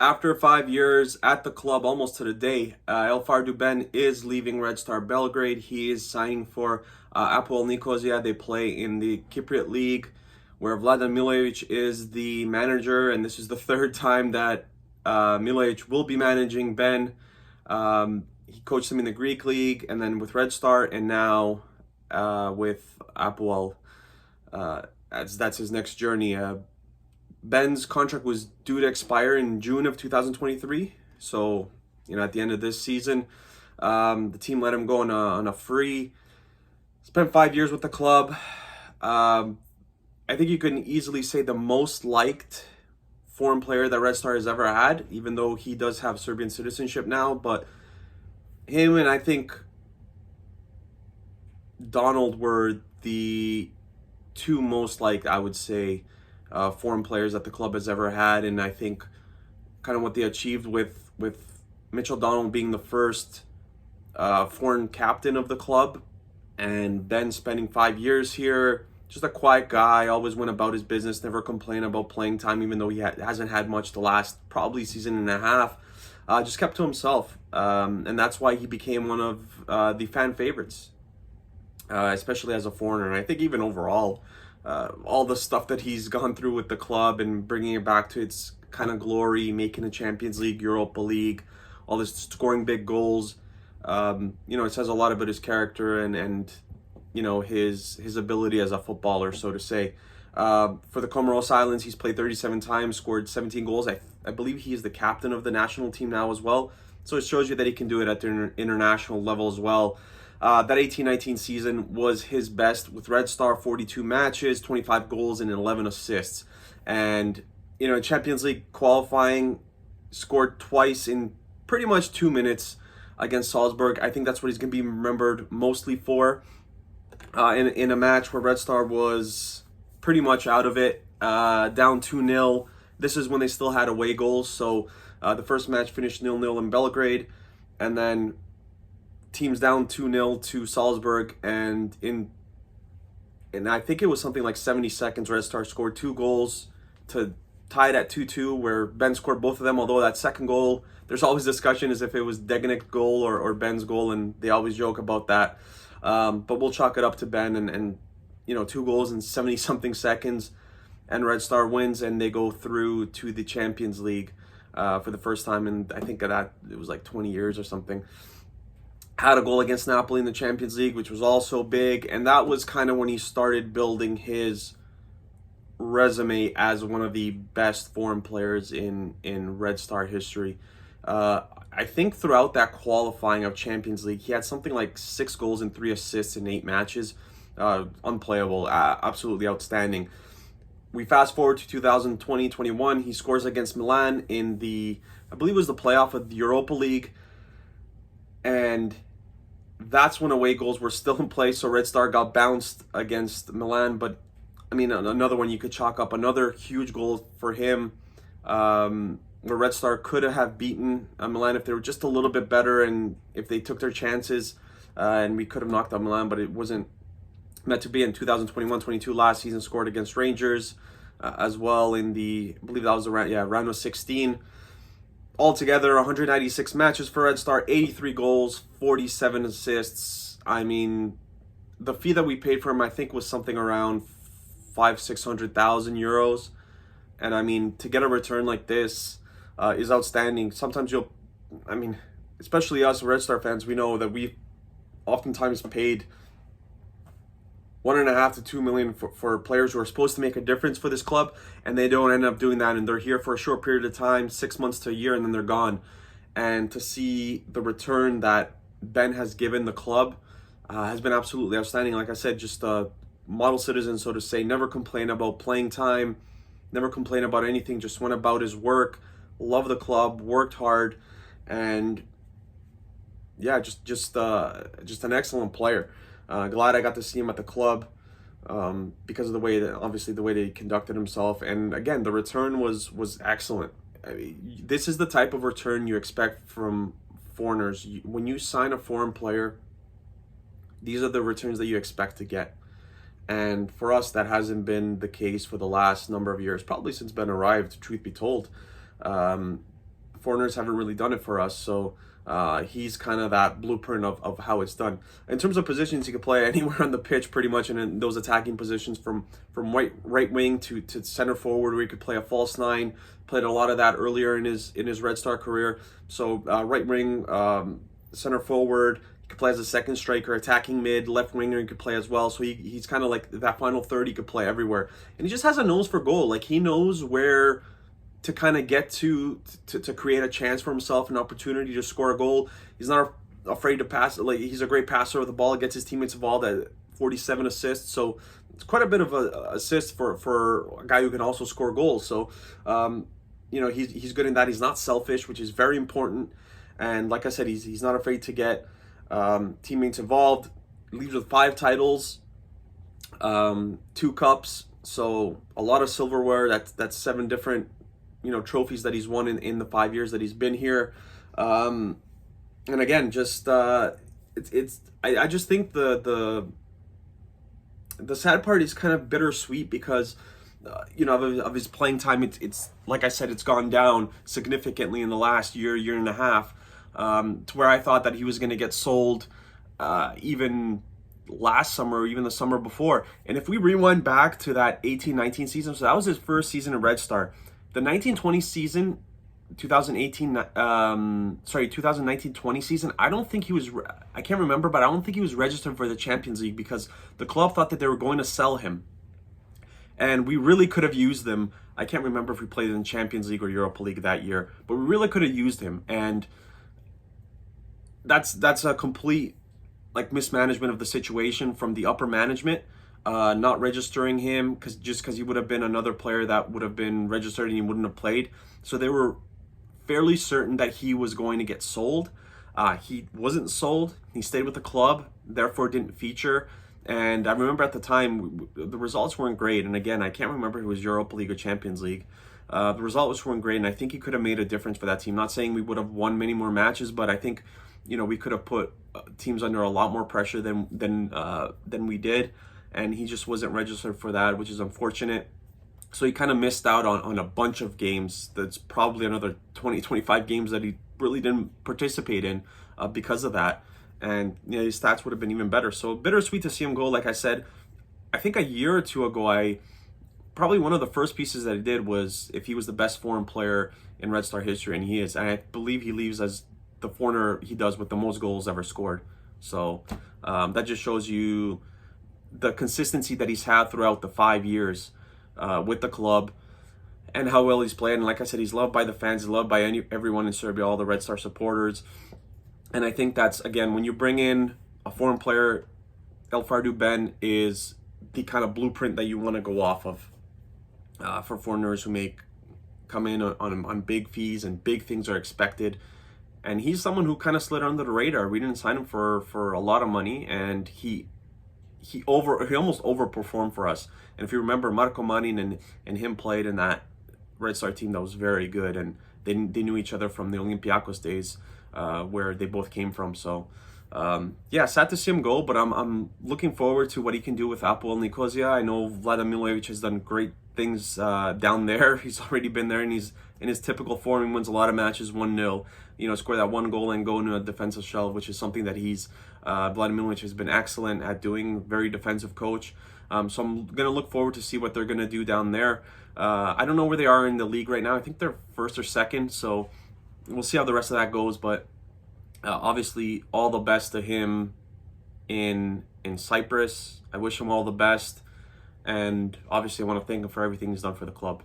After 5 years at the club, almost to the day, Fardou Ben is leaving Red Star Belgrade. He is signing for Apoel Nicosia. They play in the Cypriot League, where Vladan Milojevic is the manager, and this is the third time that Milojevic will be managing Ben. He coached him in the Greek League, and then with Red Star, and now with Apoel. That's his next journey. Ben's contract was due to expire in June of 2023. So, at the end of this season, the team let him go on a free. Spent 5 years with the club. I think you can easily say the most liked foreign player that Red Star has ever had, even though he does have Serbian citizenship now. But him and I think Donald were the two most liked, I would say, foreign players that the club has ever had. And I think kind of what they achieved with Mitchell Donald being the first foreign captain of the club, and Ben spending 5 years here. Just a quiet guy, always went about his business, never complained about playing time, even though he hasn't had much the last probably season and a half. Just kept to himself, and that's why he became one of the fan favorites, especially as a foreigner. And I think even overall, all the stuff that he's gone through with the club and bringing it back to its kind of glory, making the Champions League, Europa League, all this, scoring big goals. It says a lot about his character and his ability as a footballer, so to say. For the Comoros Islands, he's played 37 times, scored 17 goals. I believe he is the captain of the national team now as well. So it shows you that he can do it at the international level as well. That 18-19 season was his best with Red Star, 42 matches, 25 goals, and 11 assists. And, Champions League qualifying, scored twice in pretty much 2 minutes against Salzburg. I think that's what he's going to be remembered mostly for. In a match where Red Star was pretty much out of it, down 2-0. This is when they still had away goals. So the first match finished 0-0 in Belgrade, and then teams down 2-0 to Salzburg, and I think it was something like 70 seconds, Red Star scored 2 goals to tie it at 2-2, where Ben scored both of them, although that second goal, there's always discussion as if it was Degenek's goal or Ben's goal, and they always joke about that. But we'll chalk it up to Ben, and 2 goals in 70-something seconds, and Red Star wins, and they go through to the Champions League for the first time, and I think that it was like 20 years or something. Had a goal against Napoli in the Champions League, which was also big, and that was kind of when he started building his resume as one of the best foreign players in Red Star history. I think throughout that qualifying of Champions League, he had something like 6 goals and 3 assists in 8 matches. Unplayable, absolutely outstanding. We fast forward to 2020-21. He scores against Milan in I believe it was the playoff of the Europa League. And that's when away goals were still in place, so Red Star got bounced against Milan. But, another one you could chalk up, another huge goal for him, where Red Star could have beaten Milan if they were just a little bit better and if they took their chances, and we could have knocked out Milan, but it wasn't meant to be. In 2021-22 last season, scored against Rangers as well in I believe that was round of 16. Altogether, 196 matches for Red Star, 83 goals, 47 assists. The fee that we paid for him, I think, was something around 500,000-600,000 euros. And to get a return like this is outstanding. Sometimes especially us Red Star fans, we know that we've oftentimes paid 1.5 to 2 million for players who are supposed to make a difference for this club, and they don't end up doing that, and they're here for a short period of time, 6 months to a year, and then they're gone. And to see the return that Ben has given the club has been absolutely outstanding. Like I said, just a model citizen, so to say. Never complain about playing time, never complain about anything, just went about his work, loved the club, worked hard, and just an excellent player. Glad I got to see him at the club because of the way that he conducted himself. And again, the return was excellent. This is the type of return you expect from foreigners. When you sign a foreign player, these are the returns that you expect to get. And for us, that hasn't been the case for the last number of years, probably since Ben arrived, truth be told. foreigners haven't really done it for us. So he's kind of that blueprint of how it's done. In terms of positions, he could play anywhere on the pitch pretty much, and in those attacking positions from right wing to center forward, where he could play a false nine. Played a lot of that earlier in his Red Star career. So right wing, center forward. He could play as a second striker, attacking mid, left winger. He could play as well. So he's kind of like that final third. He could play everywhere, and he just has a nose for goal. Like, he knows where to kind of get to create a chance for himself, an opportunity to score a goal. He's not afraid to pass. Like, he's a great passer of the ball, gets his teammates involved at 47 assists. So it's quite a bit of a assist for a guy who can also score goals. So he's good in that. He's not selfish, which is very important. And like I said, he's not afraid to get teammates involved. Leaves with 5 titles, 2 cups. So a lot of silverware. That's 7 different trophies that he's won in the 5 years that he's been here. And again, just I just think the sad part is kind of bittersweet because of his playing time. It's like I said, it's gone down significantly in the last year and a half, to where I thought that he was going to get sold even last summer or even the summer before. And if we rewind back to that 18-19 season, so that was his first season at Red Star. The 19-20 season, 2019-20 season, I don't think he was, I can't remember, but I don't think he was registered for the Champions League because the club thought that they were going to sell him. And we really could have used them. I can't remember if we played in Champions League or Europa League that year, but we really could have used him. And that's a complete mismanagement of the situation from the upper management. Not registering him because he would have been another player that would have been registered and he wouldn't have played. So they were fairly certain that he was going to get sold. He wasn't sold. He stayed with the club, therefore didn't feature. And I remember at the time the results weren't great. And again, I can't remember if it was Europa League or Champions League. The results weren't great, and I think he could have made a difference for that team. Not saying we would have won many more matches, but I think we could have put teams under a lot more pressure than we did. And he just wasn't registered for that, which is unfortunate. So he kind of missed out on a bunch of games. That's probably another 20-25 games that he really didn't participate in because of that. And his stats would have been even better. So bittersweet to see him go. Like I said, I think a year or two ago, probably one of the first pieces that I did was if he was the best foreign player in Red Star history, and he is. And I believe he leaves as the foreigner he does with the most goals ever scored. So that just shows you the consistency that he's had throughout the 5 years with the club and how well he's played. And like I said, he's loved by the fans, he's loved by everyone in Serbia, all the Red Star supporters. And I think that's, again, when you bring in a foreign player, Fardou Ben is the kind of blueprint that you want to go off of for foreigners who come in on big fees and big things are expected. And he's someone who kind of slid under the radar. We didn't sign him for a lot of money, and he almost overperformed for us. And if you remember, Marko Manin and him played in that Red Star team that was very good, and they knew each other from the Olympiacos days, where they both came from. So sad to see him go, but I'm looking forward to what he can do with Apoel Nicosia. I know Vladan Milojevic has done great things down there. He's already been there, and he's in his typical form. He wins a lot of matches 1-0. Score that 1 goal and go into a defensive shell, which is something that Vladan Milojevic has been excellent at doing. Very defensive coach. So I'm gonna look forward to see what they're gonna do down there. I don't know where they are in the league right now. I think they're first or second. So we'll see how the rest of that goes. But obviously, all the best to him in Cyprus. I wish him all the best. And obviously, I want to thank him for everything he's done for the club.